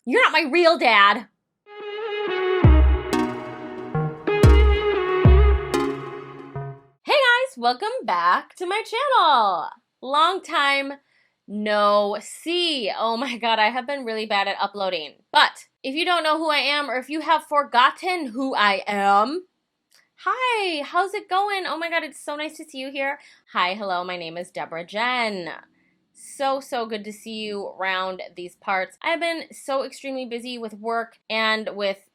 You're not my real dad. Hey guys, welcome back to my channel. Long time no see. Oh my god, I have been really bad at uploading. But if you don't know who I am, or if you have forgotten who I am, hi, how's it going? Oh my god, it's so nice to see you here. Hi, hello, my name is Deborah Jen. So good to see you around these parts. I've been so extremely busy with work and with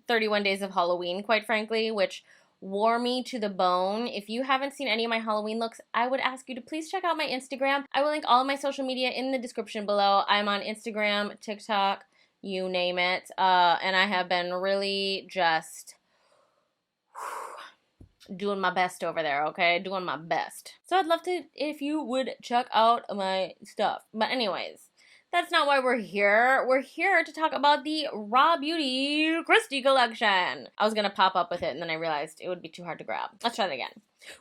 31 days of Halloween, quite frankly, which wore me to the bone. If you haven't seen any of my Halloween looks, I would ask you to please check out my Instagram. I will link all of my social media in the description below. I'm on Instagram, TikTok, you name it. And I have been really just doing my best over there, okay? Doing my best. So I'd love to if you would check out my stuff. But anyways, that's not why we're here. We're here to talk about the RawBeautyKristi collection. I was gonna pop up with it and then I realized it would be too hard to grab. Let's try it again.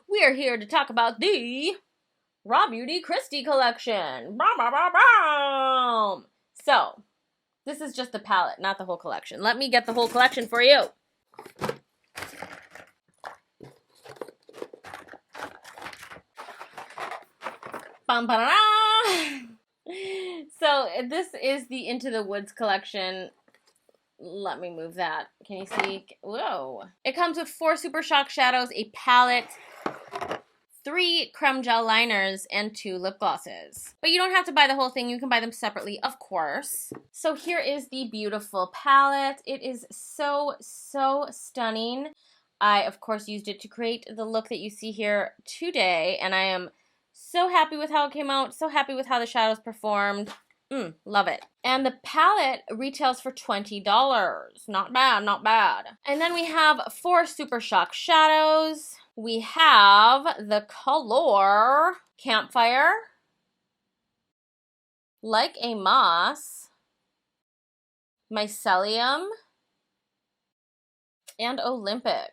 We are here to talk about the RawBeautyKristi collection. So, this is just the palette, not the whole collection. Let me get the whole collection for you. So this is the Into the Woods collection. Let me move that. Can you see? Whoa. It comes with 4 Super Shock shadows, a palette, 3 creme gel liners, and 2 lip glosses. But you don't have to buy the whole thing. You can buy them separately, of course. So here is the beautiful palette. It is so stunning. I, of course, used it to create the look that you see here today, and I am so happy with how it came out, so happy with how the shadows performed. Love it. And the palette retails for $20. Not bad, not bad. And then we have 4 Super Shock shadows. We have the color Campfire, Like a Moss, Mycelium, and Olympic.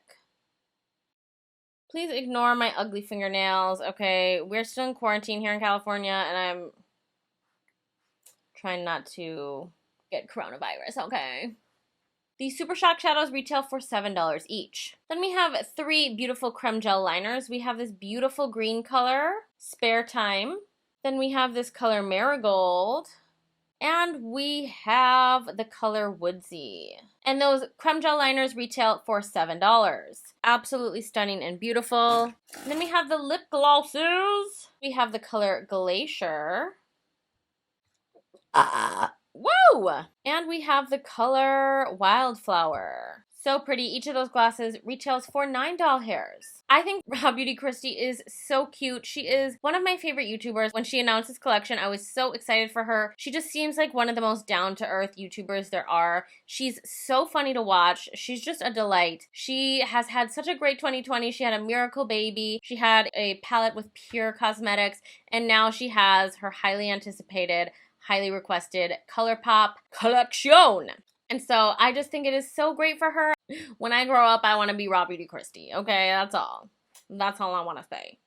Please ignore my ugly fingernails, okay? We're still in quarantine here in California, and I'm trying not to get coronavirus, okay? These Super Shock shadows retail for $7 each. Then we have 3 beautiful creme gel liners. We have this beautiful green color, Spare Time. Then we have this color Marigold. And we have the color Woodsy. And those creme gel liners retail for $7. Absolutely stunning and beautiful. And then we have the lip glosses. We have the color Glacier. Whoa! And we have the color Wildflower. So pretty. Each of those glasses retails for $9 hairs. I think RawBeautyKristi is so cute. She is one of my favorite YouTubers. When she announced this collection, I was so excited for her. She just seems like one of the most down-to-earth YouTubers there are. She's so funny to watch. She's just a delight. She has had such a great 2020. She had a miracle baby. She had a palette with pure cosmetics. And now she has her highly anticipated, highly requested ColourPop collection. And so I just think it is so great for her. When I grow up, I want to be RawBeautyKristi. Okay, that's all. That's all I want to say.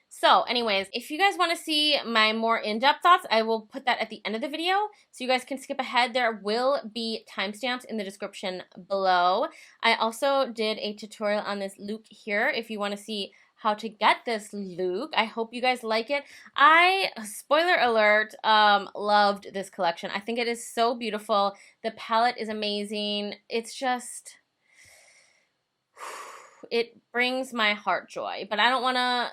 So anyways, if you guys want to see my more in-depth thoughts, I will put that at the end of the video. So you guys can skip ahead. There will be timestamps in the description below. I also did a tutorial on this look here if you want to see how to get this look. I hope you guys like it. Spoiler alert, loved this collection. I think it is so beautiful. The palette is amazing. It's just, it brings my heart joy. But I don't want to,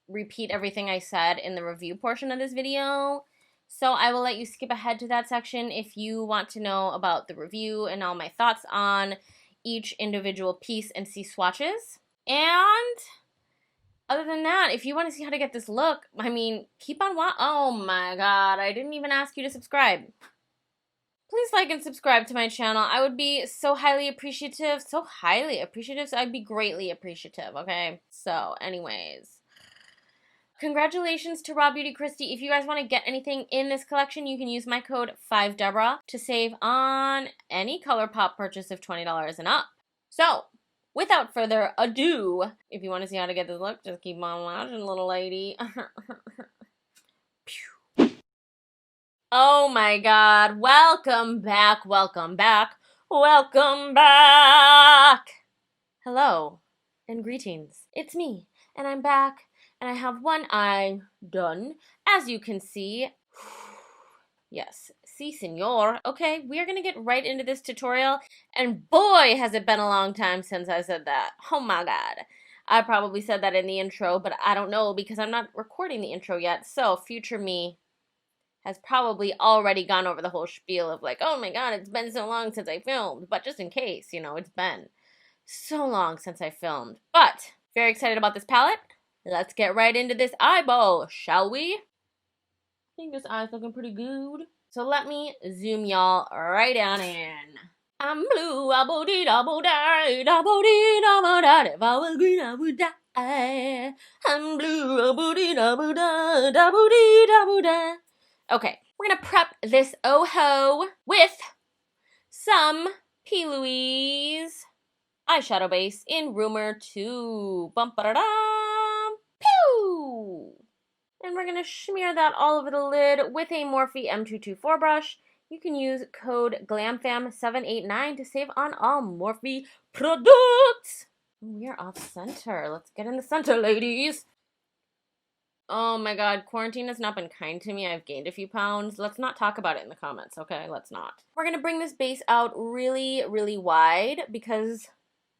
repeat everything I said in the review portion of this video. So I will let you skip ahead to that section if you want to know about the review and all my thoughts on each individual piece and see swatches. And other than that, if you want to see how to get this look, I mean, keep on watching. Oh my god, I didn't even ask you to subscribe. Please like and subscribe to my channel. I would be so highly appreciative. So I'd be greatly appreciative, okay? So, anyways. Congratulations to RawBeautyKristi. If you guys want to get anything in this collection, you can use my code 5Deborah to save on any ColourPop purchase of $20 and up. So, without further ado, if you want to see how to get this look, just keep on watching, little lady. Oh my god, welcome back, welcome back, welcome back! Hello, and greetings. It's me, and I'm back, and I have one eye done, as you can see. Yes, si senor. Okay, we are gonna get right into this tutorial, and boy, has it been a long time since I said that. Oh my god. I probably said that in the intro, but I don't know because I'm not recording the intro yet, so future me has probably already gone over the whole spiel of like, oh my god, it's been so long since I filmed. But just in case, you know, it's been so long since I filmed. But very excited about this palette. Let's get right into this eyeball, shall we? I think this eye's looking pretty good. So let me zoom y'all right on in. I'm blue, I bo-dee da bo-da, da bo-dee da bo-da. If I was green, I would die. I'm blue, I bo-dee da bo-da, da bo-dee da bo-da. Okay, we're gonna prep this 𝐒𝐏𝐻𝐒 with some P. Louise eyeshadow base in Rumor 2. Bum ba da dum. Pew! And we're gonna smear that all over the lid with a Morphe M224 brush. You can use code GLAMFAM789 to save on all Morphe products. We are off center. Let's get in the center, ladies. Oh my god, quarantine has not been kind to me. I've gained a few pounds. Let's not talk about it in the comments, okay? Let's not. We're gonna bring this base out really, really wide because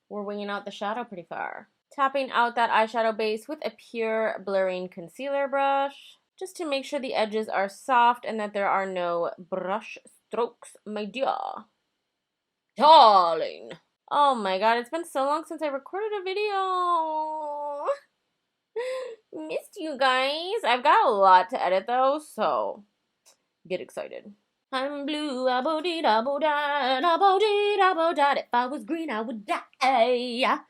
we're winging out the shadow pretty far. Tapping out that eyeshadow base with a pure blurring concealer brush, just to make sure the edges are soft and that there are no brush strokes, my dear. Darling. Oh my god, it's been so long since I recorded a video. Missed you guys. I've got a lot to edit though, so get excited. I'm blue, a bo dee da bo da, da bo dee da bo da. If I was green, I would die.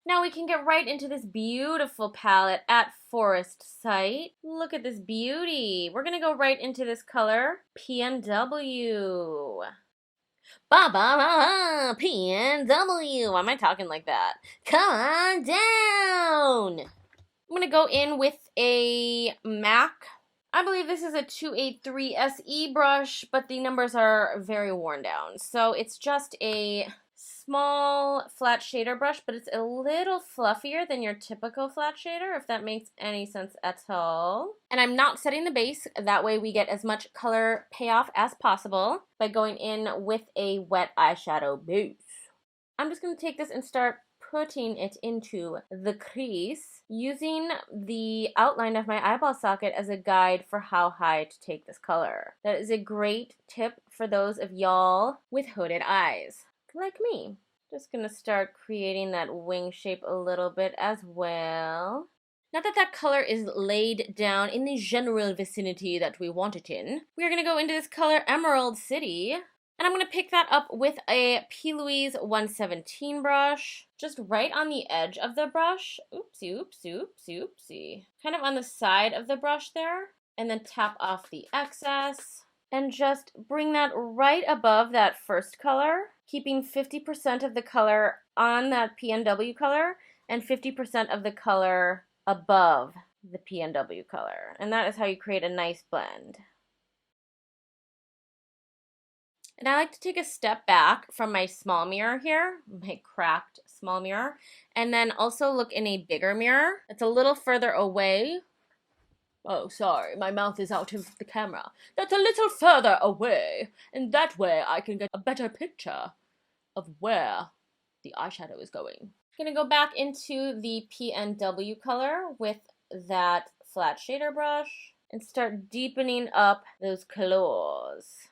Now we can get right into this beautiful palette at Forest Sight. Look at this beauty. We're gonna go right into this color, PNW. Ba ba ba, PNW. Why am I talking like that? Come on down. I'm going to go in with a MAC. I believe this is a 283 SE brush, but the numbers are very worn down. So it's just a small flat shader brush, but it's a little fluffier than your typical flat shader, if that makes any sense at all. And I'm not setting the base. That way we get as much color payoff as possible by going in with a wet eyeshadow base. I'm just going to take this and start putting it into the crease, using the outline of my eyeball socket as a guide for how high to take this color. That is a great tip for those of y'all with hooded eyes, like me. Just gonna start creating that wing shape a little bit as well. Now that that color is laid down in the general vicinity that we want it in, we are gonna go into this color Emerald City. And I'm going to pick that up with a P. Louise 117 brush, just right on the edge of the brush. Oopsie, oopsie, oopsie, oopsie. Kind of on the side of the brush there. And then tap off the excess. And just bring that right above that first color, keeping 50% of the color on that PNW color and 50% of the color above the PNW color. And that is how you create a nice blend. And I like to take a step back from my small mirror here, my cracked small mirror, and then also look in a bigger mirror. It's a little further away. Oh, sorry, my mouth is out of the camera. That's a little further away, and that way I can get a better picture of where the eyeshadow is going. I'm gonna go back into the PNW color with that flat shader brush and start deepening up those colors.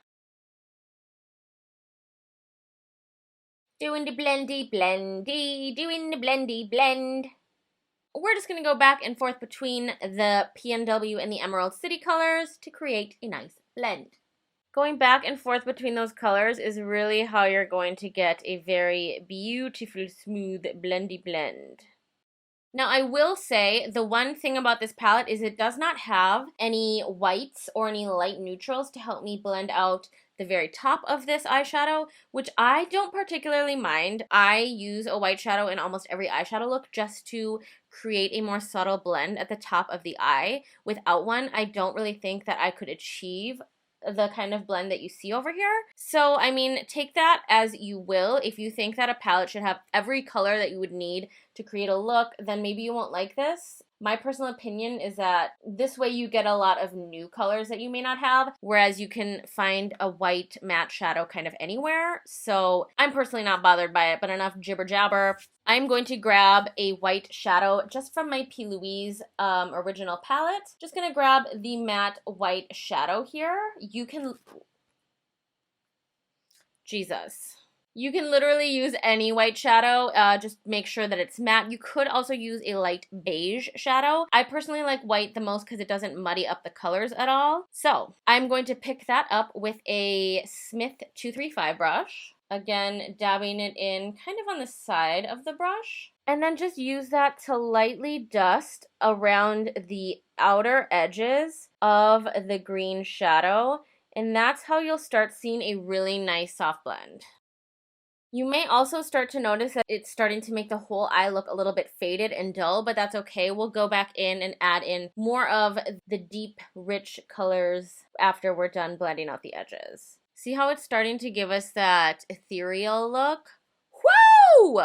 Doing the blendy blendy, doing the blendy blend. We're just going to go back and forth between the PNW and the Emerald City colors to create a nice blend. Going back and forth between those colors is really how you're going to get a very beautiful, smooth, blendy blend. Now, I will say the one thing about this palette is it does not have any whites or any light neutrals to help me blend out the very top of this eyeshadow, which I don't particularly mind. I use a white shadow in almost every eyeshadow look just to create a more subtle blend at the top of the eye. Without one, I don't really think that I could achieve the kind of blend that you see over here. So, I mean, take that as you will. If you think that a palette should have every color that you would need to create a look, then maybe you won't like this. My personal opinion is that this way you get a lot of new colors that you may not have, whereas you can find a white matte shadow kind of anywhere. So I'm personally not bothered by it, but enough jibber jabber. I'm going to grab a white shadow just from my P. Louise original palette. Just gonna grab the matte white shadow here. You can... Jesus. You can literally use any white shadow, just make sure that it's matte. You could also use a light beige shadow. I personally like white the most because it doesn't muddy up the colors at all. So I'm going to pick that up with a Smith 235 brush. Again, dabbing it in kind of on the side of the brush. And then just use that to lightly dust around the outer edges of the green shadow. And that's how you'll start seeing a really nice soft blend. You may also start to notice that it's starting to make the whole eye look a little bit faded and dull, but that's okay. We'll go back in and add in more of the deep, rich colors after we're done blending out the edges. See how it's starting to give us that ethereal look? Woo!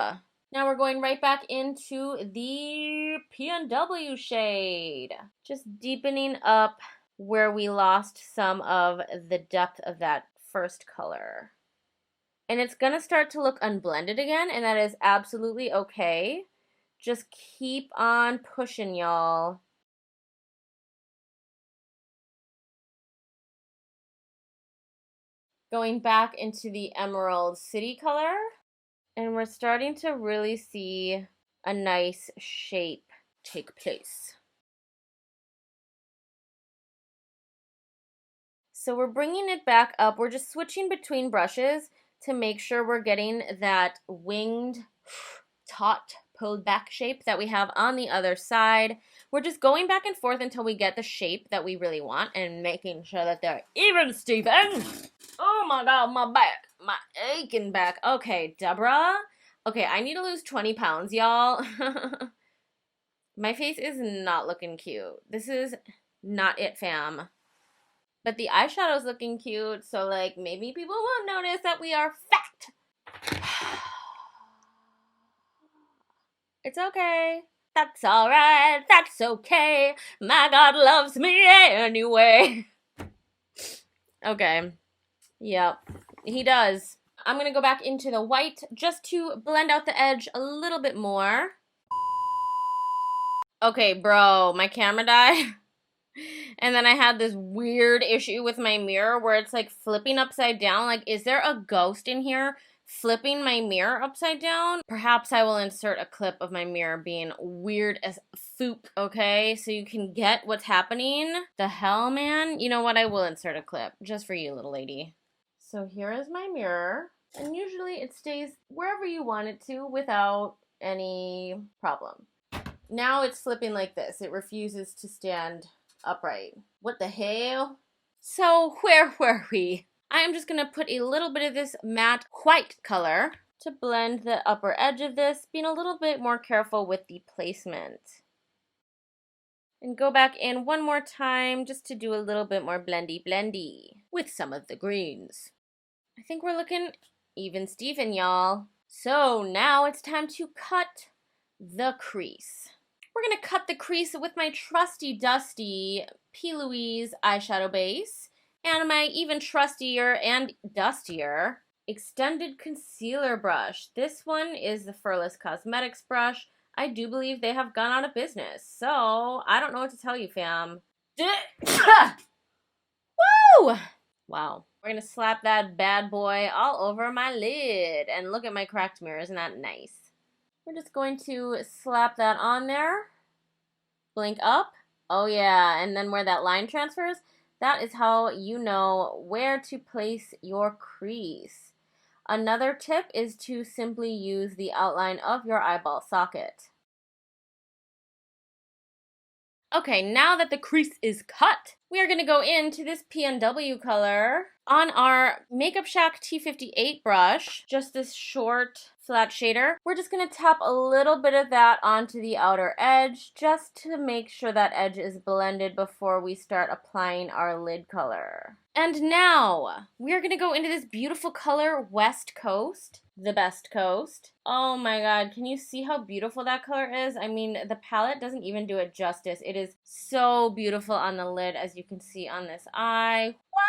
Now we're going right back into the P&W shade. Just deepening up where we lost some of the depth of that first color. And it's going to start to look unblended again, and that is absolutely okay. Just keep on pushing, y'all. Going back into the Emerald City color, and we're starting to really see a nice shape take place. So we're bringing it back up. We're just switching between brushes to make sure we're getting that winged, taut, pulled back shape that we have on the other side. We're just going back and forth until we get the shape that we really want and making sure that they're even, Steven. Oh my God, my back, my aching back. Okay, Deborah. Okay, I need to lose 20 pounds, y'all. My face is not looking cute. This is not it, fam. But the eyeshadow's looking cute, so like maybe people won't notice that we are fat. It's okay. That's alright. That's okay. My God loves me anyway. Okay. Yep. He does. I'm gonna go back into the white just to blend out the edge a little bit more. Okay, bro, my camera died. And then I had this weird issue with my mirror where it's like flipping upside down. Like, is there a ghost in here flipping my mirror upside down? Perhaps I will insert a clip of my mirror being weird as foop, okay? So you can get what's happening. The hell, man? You know what? I will insert a clip just for you, little lady. So here is my mirror. And usually it stays wherever you want it to without any problem. Now it's flipping like this. It refuses to stand upright. What the hell? So where were we? I am just gonna put a little bit of this matte white color to blend the upper edge of this, being a little bit more careful with the placement. And go back in one more time just to do a little bit more blendy with some of the greens. I think we're looking even Steven, y'all. So now it's time to cut the crease. We're going to cut the crease with my trusty dusty P. Louise eyeshadow base and my even trustier and dustier extended concealer brush. This one is the Furless Cosmetics brush. I do believe they have gone out of business, so I don't know what to tell you, fam. Woo! Wow. We're going to slap that bad boy all over my lid. And look at my cracked mirror. Isn't that nice? We're just going to slap that on there. Blink up. Oh yeah, and then where that line transfers, that is how you know where to place your crease. Another tip is to simply use the outline of your eyeball socket. Okay, now that the crease is cut, we are going to go into this P&W color. On our Makeup Shack T58 brush, just this short flat shader, we're just going to tap a little bit of that onto the outer edge just to make sure that edge is blended before we start applying our lid color. And now we're going to go into this beautiful color, West Coast, the best coast. Oh my god, can you see how beautiful that color is? I mean, the palette doesn't even do it justice. It is so beautiful on the lid, as you can see on this eye. Wow!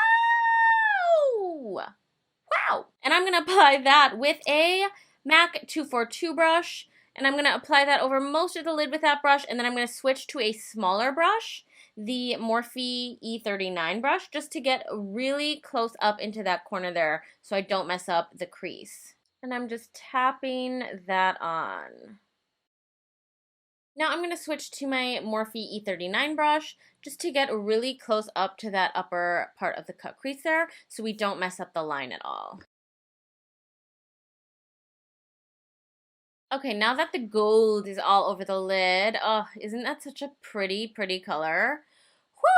Wow! And I'm going to apply that with a MAC 242 brush, and I'm going to apply that over most of the lid with that brush, and then I'm going to switch to a smaller brush, the Morphe E39 brush, just to get really close up into that corner there so I don't mess up the crease. And I'm just tapping that on. Now I'm going to switch to my Morphe E39 brush just to get really close up to that upper part of the cut crease there so we don't mess up the line at all. Okay, now that the gold is all over the lid, oh, isn't that such a pretty, pretty color?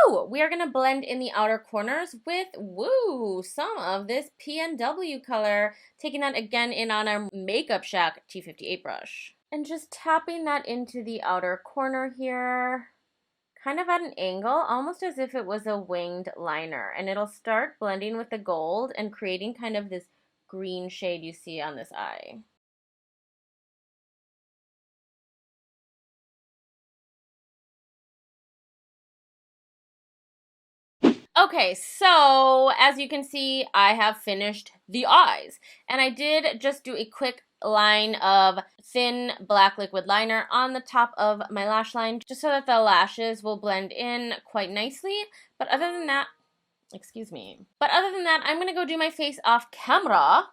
Woo! We are going to blend in the outer corners with, some of this PNW color, taking that again in on our Makeup Shack T58 brush. And just tapping that into the outer corner here, kind of at an angle, almost as if it was a winged liner. And it'll start blending with the gold and creating kind of this green shade you see on this eye. Okay, so as you can see, I have finished the eyes. And I did just do a quick line of thin black liquid liner on the top of my lash line, just so that the lashes will blend in quite nicely. But other than that, I'm going to go do my face off camera.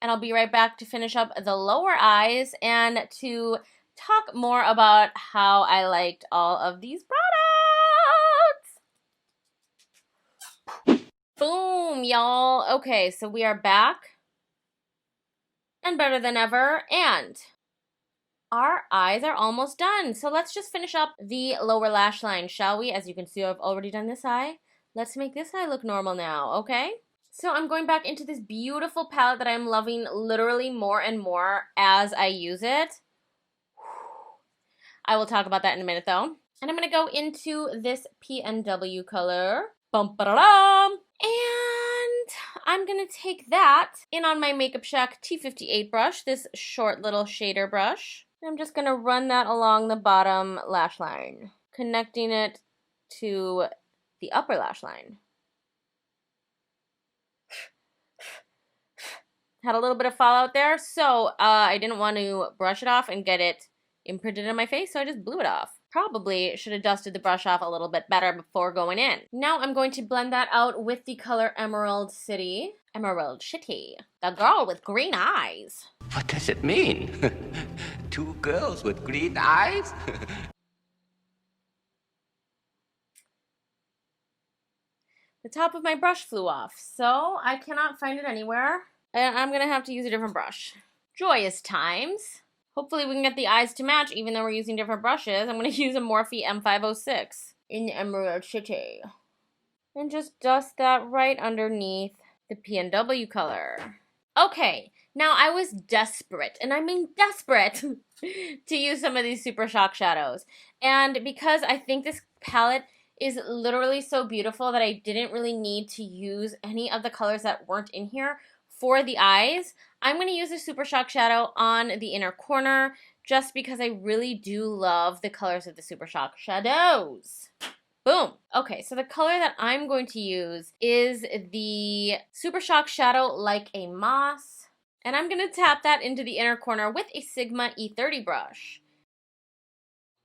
And I'll be right back to finish up the lower eyes and to talk more about how I liked all of these products. Boom, y'all. Okay, so we are back and better than ever, and our eyes are almost done. So let's just finish up the lower lash line, shall we? As you can see, I've already done this eye. Let's make this eye look normal now, okay? So I'm going back into this beautiful palette that I'm loving literally more and more as I use it. I will talk about that in a minute, though. And I'm going to go into this PNW color. Bum-ba-da-dum! And I'm going to take that in on my Makeup Shack T58 brush, this short little shader brush. I'm just going to run that along the bottom lash line, connecting it to the upper lash line. Had a little bit of fallout there, so I didn't want to brush it off and get it imprinted in my face, so I just blew it off. Probably should have dusted the brush off a little bit better before going in. Now I'm going to blend that out with the color Emerald City. Emerald City. The girl with green eyes. What does it mean? Two girls with green eyes? The top of my brush flew off, so I cannot find it anywhere. And I'm going to have to use a different brush. Joyous times. Hopefully we can get the eyes to match even though we're using different brushes. I'm going to use a Morphe M506 in Emerald City. And just dust that right underneath the PNW color. Okay, now I was desperate, and I mean desperate, to use some of these Super Shock shadows. And because I think this palette is literally so beautiful that I didn't really need to use any of the colors that weren't in here for the eyes, I'm going to use a Super Shock shadow on the inner corner just because I really do love the colors of the Super Shock shadows. Boom. Okay, so the color that I'm going to use is the Super Shock shadow Like a Moss. And I'm going to tap that into the inner corner with a Sigma E30 brush.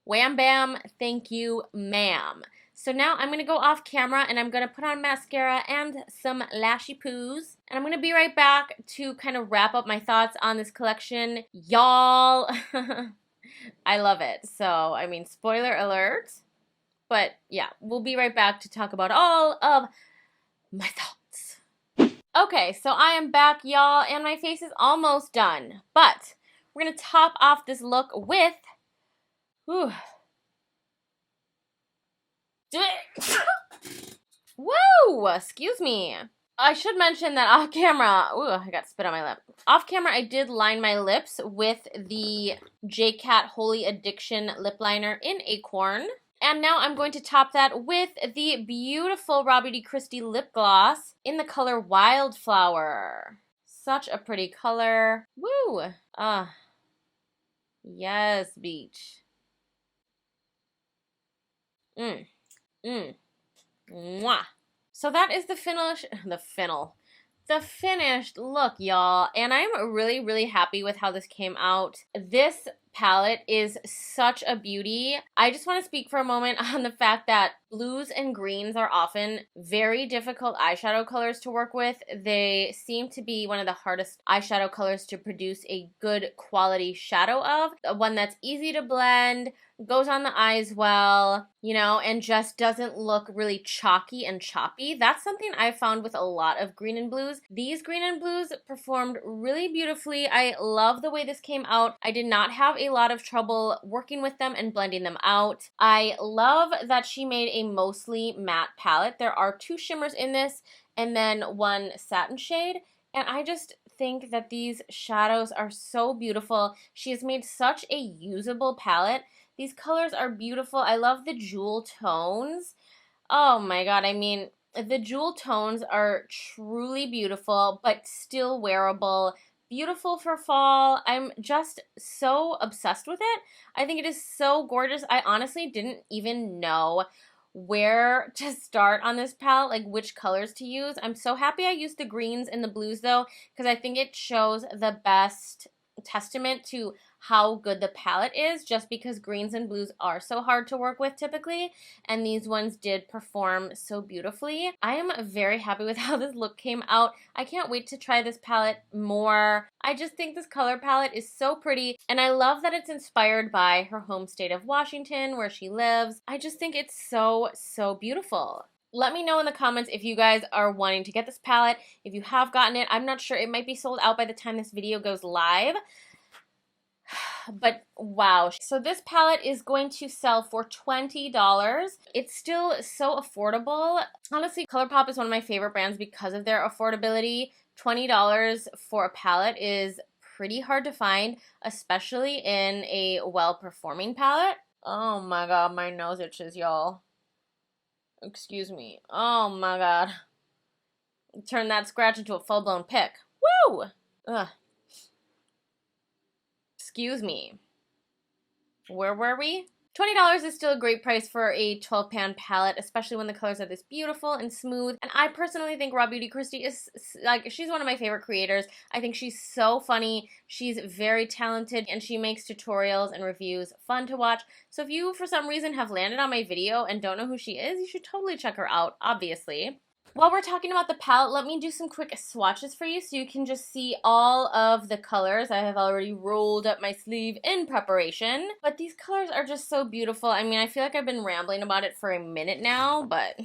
Wham bam, thank you, ma'am. So now I'm going to go off camera and I'm going to put on mascara and some lashy poos. And I'm going to be right back to kind of wrap up my thoughts on this collection. Y'all, I love it. So, I mean, spoiler alert. But yeah, we'll be right back to talk about all of my thoughts. Okay, so I am back, y'all, and my face is almost done. But we're going to top off this look with... Whoa! Excuse me. I should mention that off camera, ooh, I got spit on my lip. Off camera, I did line my lips with the 𝐒𝐓𝐀𝐌𝐏𝐒 Holy Addiction lip liner in Acorn. And now I'm going to top that with the beautiful RawBeautyKristi lip gloss in the color Wildflower. Such a pretty color. Woo! Ah, yes, beach. Mmm, mmm, mwah. So that is the finished look, y'all. And I'm really, really happy with how this came out. This palette is such a beauty. I just want to speak for a moment on the fact that blues and greens are often very difficult eyeshadow colors to work with. They seem to be one of the hardest eyeshadow colors to produce a good quality shadow of. One that's easy to blend, goes on the eyes well, you know, and just doesn't look really chalky and choppy. That's something I found with a lot of green and blues. These green and blues performed really beautifully. I love the way this came out. I did not have a lot of trouble working with them and blending them out. I love that she made a mostly matte palette. There are 2 shimmers in this and then 1 satin shade, and I just think that these shadows are so beautiful. She has made such a usable palette. These colors are beautiful. I love the jewel tones. Oh my god, I mean, the jewel tones are truly beautiful, but still wearable. Beautiful for fall. I'm just so obsessed with it. I think it is so gorgeous. I honestly didn't even know where to start on this palette, like which colors to use. I'm so happy I used the greens and the blues though, because I think it shows the best testament to how good the palette is, just because greens and blues are so hard to work with typically, and these ones did perform so beautifully. I am very happy with how this look came out. I can't wait to try this palette more. I just think this color palette is so pretty, and I love that it's inspired by her home state of Washington, where she lives. I just think it's so, so beautiful. Let me know in the comments if you guys are wanting to get this palette. If you have gotten it, I'm not sure. It might be sold out by the time this video goes live. But wow. So this palette is going to sell for $20. It's still so affordable. Honestly, ColourPop is one of my favorite brands because of their affordability. $20 for a palette is pretty hard to find, especially in a well-performing palette. Oh my god, my nose itches, y'all. Excuse me. Oh my god. Turn that scratch into a full-blown pick. Woo! Ugh. Excuse me. Where were we? $20 is still a great price for a 12-pan palette, especially when the colors are this beautiful and smooth. And I personally think RawBeautyKristi is, like, she's one of my favorite creators. I think she's so funny. She's very talented, and she makes tutorials and reviews fun to watch. So if you, for some reason, have landed on my video and don't know who she is, you should totally check her out, obviously. While we're talking about the palette, let me do some quick swatches for you so you can just see all of the colors. I have already rolled up my sleeve in preparation, but these colors are just so beautiful. I mean, I feel like I've been rambling about it for a minute now, but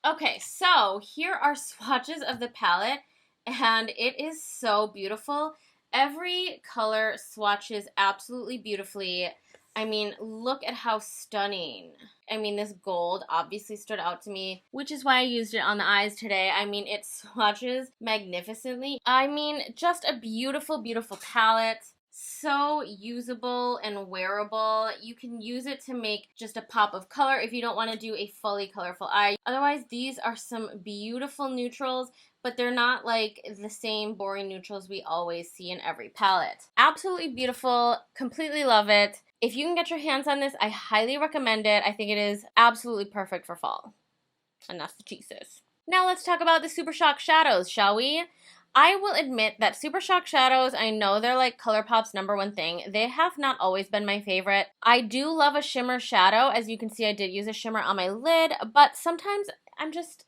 okay, so here are swatches of the palette, and it is so beautiful. Every color swatches absolutely beautifully. I mean, look at how stunning. I mean, this gold obviously stood out to me, which is why I used it on the eyes today. I mean, it swatches magnificently. I mean, just a beautiful, beautiful palette. So usable and wearable. You can use it to make just a pop of color if you don't want to do a fully colorful eye. Otherwise, these are some beautiful neutrals, but they're not like the same boring neutrals we always see in every palette. Absolutely beautiful. Completely love it. If you can get your hands on this, I highly recommend it. I think it is absolutely perfect for fall. And that's the cheeses. Now let's talk about the Super Shock shadows, shall we? I will admit that Super Shock shadows, I know they're like ColourPop's #1 thing. They have not always been my favorite. I do love a shimmer shadow. As you can see, I did use a shimmer on my lid, but sometimes I'm just...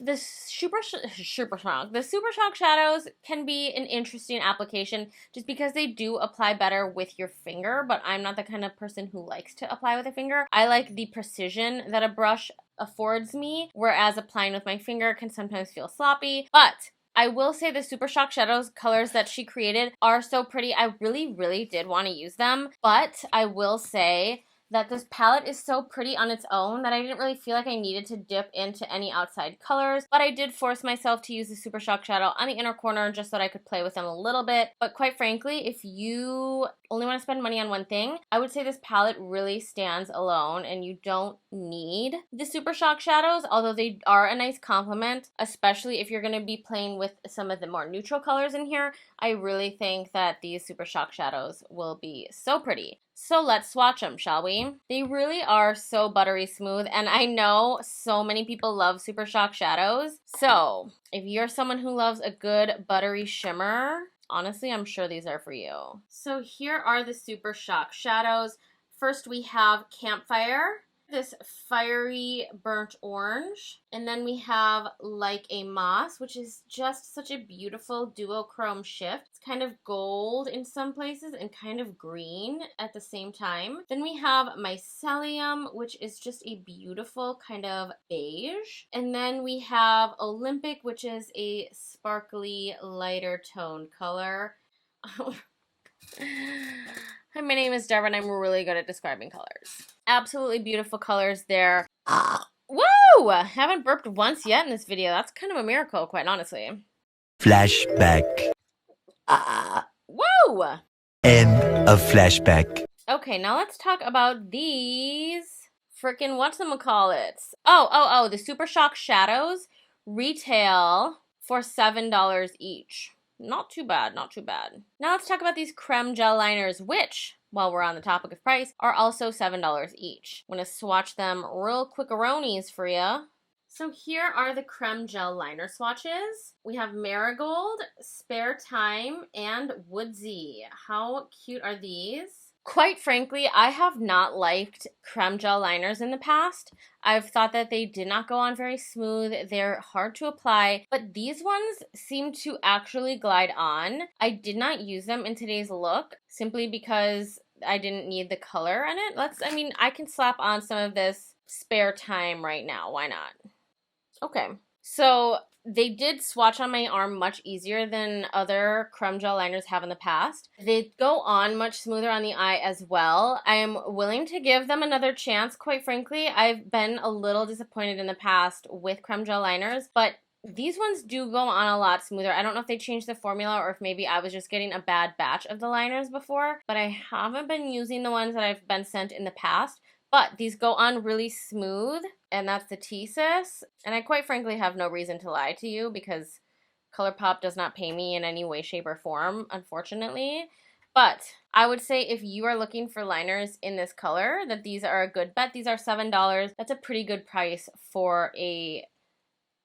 The Super Shock shadows can be an interesting application just because they do apply better with your finger, but I'm not the kind of person who likes to apply with a finger. I like the precision that a brush affords me, whereas applying with my finger can sometimes feel sloppy. But I will say the Super Shock shadows colors that she created are so pretty. I really, really did want to use them, but I will say that this palette is so pretty on its own that I didn't really feel like I needed to dip into any outside colors, but I did force myself to use the Super Shock shadow on the inner corner just so that I could play with them a little bit. But quite frankly, if you only want to spend money on one thing, I would say this palette really stands alone and you don't need the Super Shock shadows, although they are a nice complement, especially if you're going to be playing with some of the more neutral colors in here. I really think that these Super Shock shadows will be so pretty. So let's swatch them, shall we? They really are so buttery smooth, and I know so many people love Super Shock shadows. So if you're someone who loves a good buttery shimmer, honestly, I'm sure these are for you. So here are the Super Shock shadows. First we have Campfire, this fiery burnt orange, and then we have Like a Moss, which is just such a beautiful duochrome shift. It's kind of gold in some places and kind of green at the same time. Then we have Mycelium, which is just a beautiful kind of beige. And then we have Olympic, which is a sparkly lighter toned color. Hi, my name is Deborah and I'm really good at describing colors. Absolutely beautiful colors there. Woo! Haven't burped once yet in this video. That's kind of a miracle, quite honestly. Flashback. Woo! End of flashback. Okay, now let's talk about these frickin' whatchamacallits. Oh, the Super Shock shadows retail for $7 each. Not too bad, not too bad. Now let's talk about these creme gel liners, which, while we're on the topic of price, are also $7 each. I'm gonna swatch them real quickaronies for ya. So here are the creme gel liner swatches. We have Marigold, Spare Time, and Woodsy. How cute are these? Quite frankly, I have not liked creme gel liners in the past. I've thought that they did not go on very smooth. They're hard to apply, but these ones seem to actually glide on. I did not use them in today's look simply because I didn't need the color in it. I can slap on some of this Spare Time right now. Why not? Okay, so they did swatch on my arm much easier than other creme gel liners have in the past. They go on much smoother on the eye as well. I am willing to give them another chance, quite frankly. I've been a little disappointed in the past with creme gel liners, but these ones do go on a lot smoother. I don't know if they changed the formula or if maybe I was just getting a bad batch of the liners before, but I haven't been using the ones that I've been sent in the past. But these go on really smooth, and that's the thesis. And I quite frankly have no reason to lie to you because ColourPop does not pay me in any way, shape, or form, unfortunately. But I would say if you are looking for liners in this color, that these are a good bet. These are $7. That's a pretty good price for a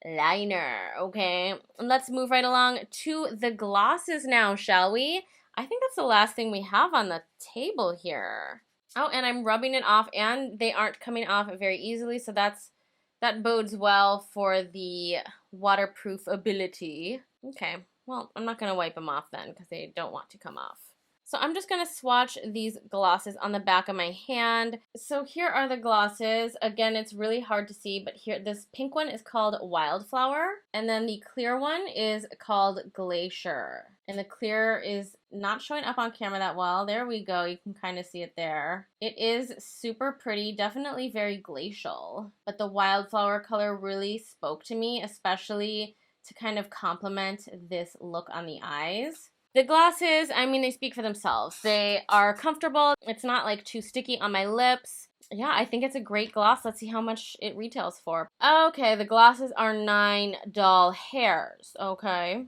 liner, okay? And let's move right along to the glosses now, shall we? I think that's the last thing we have on the table here. Oh, and I'm rubbing it off, and they aren't coming off very easily, so that bodes well for the waterproof ability. Okay, well, I'm not going to wipe them off then, because they don't want to come off. So I'm just going to swatch these glosses on the back of my hand. So here are the glosses. Again, it's really hard to see, but here, this pink one is called Wildflower, and then the clear one is called Glacier. And the clear is not showing up on camera that well. There we go. You can kind of see it there. It is super pretty, definitely very glacial. But the Wildflower color really spoke to me, especially to kind of complement this look on the eyes. The glosses, they speak for themselves. They are comfortable. It's not like too sticky on my lips. Yeah, I think it's a great gloss. Let's see how much it retails for. Okay, the glosses are $9 hairs. Okay.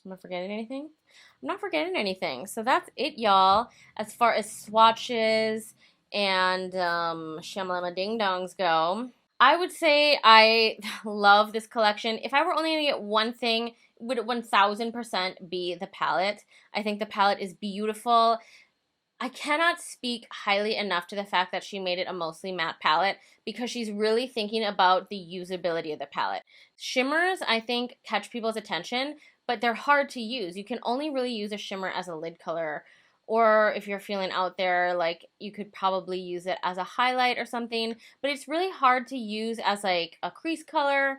Am I forgetting anything? I'm not forgetting anything. So that's it, y'all. As far as swatches and shamalama ding dongs go, I would say I love this collection. If I were only going to get one thing, it would 1000% be the palette. I think the palette is beautiful. I cannot speak highly enough to the fact that she made it a mostly matte palette because she's really thinking about the usability of the palette. Shimmers, I think, catch people's attention, but they're hard to use. You can only really use a shimmer as a lid color, or if you're feeling out there, like, you could probably use it as a highlight or something, but it's really hard to use as like a crease color.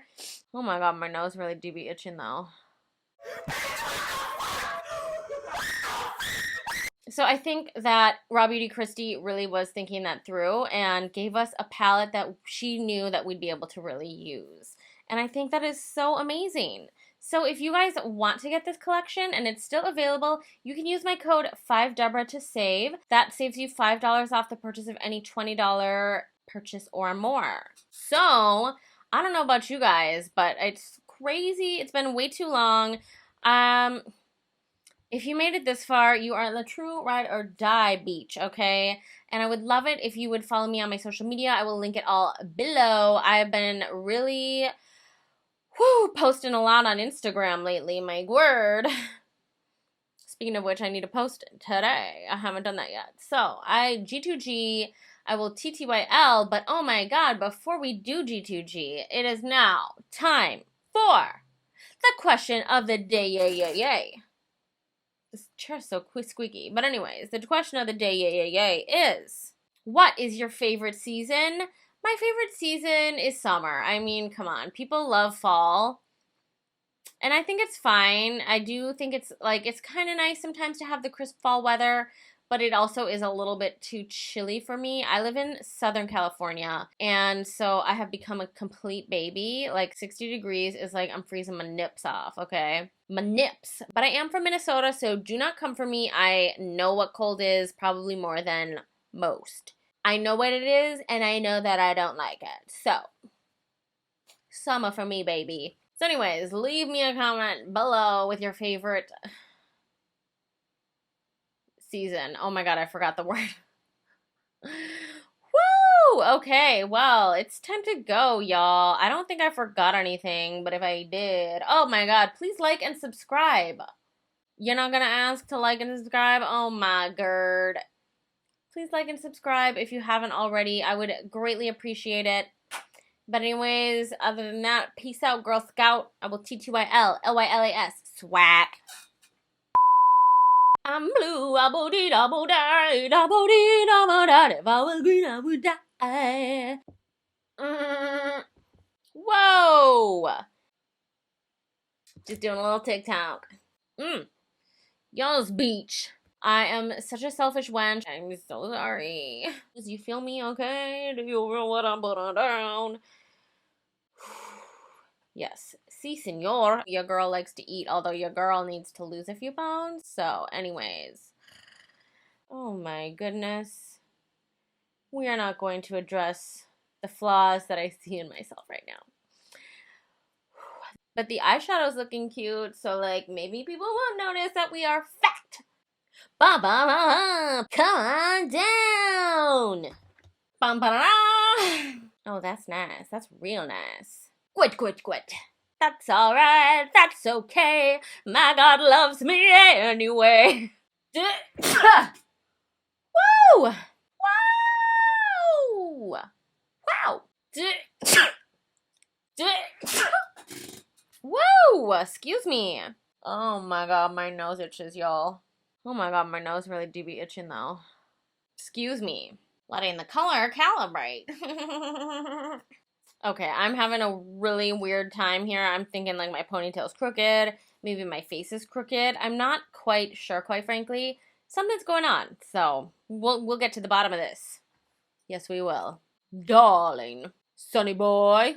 Oh my god, my nose really do be itching though. So I think that RawBeautyKristi really was thinking that through and gave us a palette that she knew that we'd be able to really use. And I think that is so amazing. So if you guys want to get this collection and it's still available, you can use my code 5Deborah to save. That saves you $5 off the purchase of any $20 purchase or more. So I don't know about you guys, but it's crazy. It's been way too long. If you made it this far, you are in the true ride or die beach, okay? And I would love it if you would follow me on my social media. I will link it all below. I've been really posting a lot on Instagram lately, my word. Speaking of which, I need to post today. I haven't done that yet. So, G2G, I will TTYL, but oh my god, before we do G2G, it is now time for the question of the day, yay. This chair's so squeaky. But anyways, the question of the day, yay, is, what is your favorite season? My favorite season is summer. I mean, come on. People love fall. And I think it's fine. I do think it's kind of nice sometimes to have the crisp fall weather, but it also is a little bit too chilly for me. I live in Southern California, and so I have become a complete baby. Like 60 degrees is like I'm freezing my nips off, okay? My nips. But I am from Minnesota, so do not come for me. I know what cold is, probably more than most. I know what it is, and I know that I don't like it. So, summer for me, baby. So anyways, leave me a comment below with your favorite season. Oh my god, I forgot the word. Woo! Okay, well, it's time to go, y'all. I don't think I forgot anything, but if I did, oh my god, please like and subscribe. You're not gonna ask to like and subscribe? Oh my god. Please like and subscribe if you haven't already. I would greatly appreciate it. But anyways, other than that, peace out, Girl Scout. I will TTYL, LYLAS, swag. I'm blue, I booty, double die, double dee, double die. If I was green, I would die. Whoa! Just doing a little TikTok. Y'all's beach. I am such a selfish wench. I'm so sorry. Do you feel me okay? Do you feel what I'm putting down? Yes. Si, senor. Your girl likes to eat, although your girl needs to lose a few pounds. So, anyways. Oh my goodness. We are not going to address the flaws that I see in myself right now. But the eyeshadow's looking cute, so like maybe people won't notice that we are fat. Ba-ba-ba-ba, come on down. Bum-ba-da-da. Oh, that's nice. That's real nice. Quit. That's alright. That's okay. My God loves me anyway. Woo! Wow! Wow! Woo! Excuse me. Oh my god, my nose itches, y'all. Oh my god, my nose really do be itching though. Excuse me. Letting the color calibrate. Okay, I'm having a really weird time here. I'm thinking like my ponytail's crooked. Maybe my face is crooked. I'm not quite sure, quite frankly. Something's going on. So, we'll get to the bottom of this. Yes, we will. Darling. Sonny boy.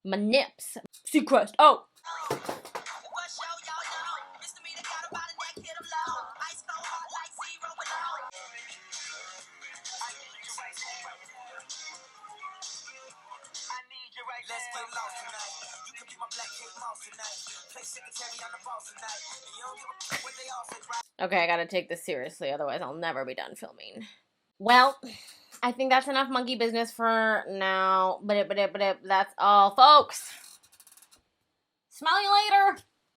My nips. Seacrest. Oh. Let's get lost tonight. You can be my black cake mouse tonight. Play secretary on the boss tonight. And you don't give a what they all say, right? Okay, I gotta take this seriously, otherwise I'll never be done filming. Well, I think that's enough monkey business for now. But that's all, folks. Smell you later.